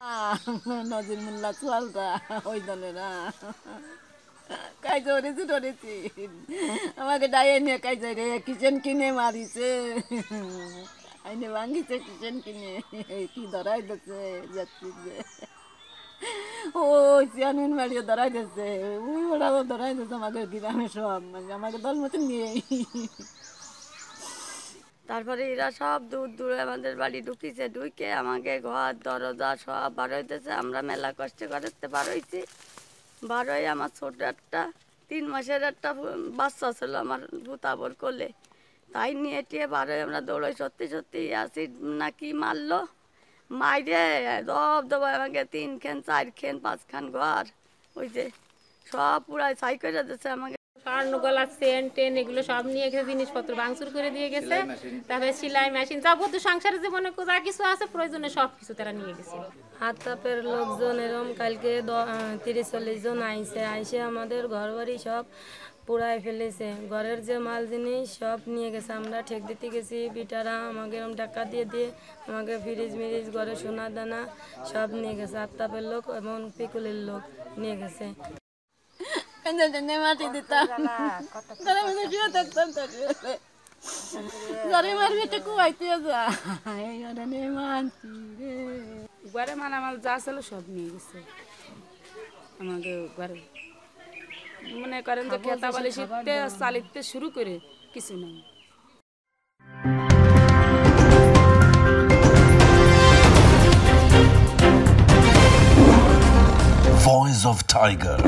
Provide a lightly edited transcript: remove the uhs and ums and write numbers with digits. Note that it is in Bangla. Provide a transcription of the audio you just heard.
নজির মোল্লা চুয়ালটা ওই দলেরা কাইজে ধরেছি ধরেছি আমাকে ডাইয়ে নিয়ে কাইজে রে কিচেন কিনে মারিছে আইনে ভাঙিছে কিচেন কিনে কি ধরাই দিচ্ছে যাচ্ছি যে ও চেয়ারম্যান বাড়িও ধরাই দিচ্ছে ওই ওরাও ধরাই দিচ্ছে আমাকে গ্রামে সব মানে আমাকে দল মতন নিয়ে তারপরে এরা সব দূর দূরে আমাদের বাড়ি ঢুকিছে, ঢুকে আমাকে ঘর দরজা সব বার হইতেছে। আমরা মেলা কষ্টে করতে বার হইছি। বার হয়ে আমার ছোট একটা 3 মাসের একটা বাচ্চা ছিল আমার ভূতাবর কোলে, তাই নিয়ে টিয়ে বার হয়ে আমরা দৌড়ই। সত্যি সত্যি অ্যাসিড নাকি মারলো, মাইরে দব দবাই আমাকে 3 খান 4 খান 5 খান ঘর ওই যে সব পুরাই ছাই করে দিচ্ছে আমাকে। স্বর্ণ গলা চেন টেন এগুলো সব নিয়ে গেছে, জিনিসপত্র ভাঙচুর করে দিয়ে গেছে। তারপরে সেলাই মেশিন যাবতীয় সংসারের জীবনে যা কিছু আছে প্রয়োজনে সব কিছু তারা নিয়ে গেছে। হাত তাপের লোকজন এরকম কালকে 30-40 জন আইসে আমাদের ঘর বাড়ি সব পুড়াই ফেলেছে। ঘরের যে মাল জিনিস সব নিয়ে গেছে। আমরা ঠেক দিতে গেছি, বিটারা আমাকে এরকম টাকা দিয়ে আমাকে ফ্রিজ মিরিজ ঘরে সোনা দানা সব নিয়ে গেছে। হাত তাপের লোক এবং পিকুলের লোক নিয়ে গেছে। মাটি দিতাম শুয়ে থাকতাম ঘরে মারবি একটা কুয়াইতে যা মানছি রে ঘরে মালামাল যা ছিল সব নিয়ে গেছে আমাকে ঘরে। মনে করেন যে খেতা বালি শিখতে চালিতে শুরু করে কিছু নাই। Voice of Tiger.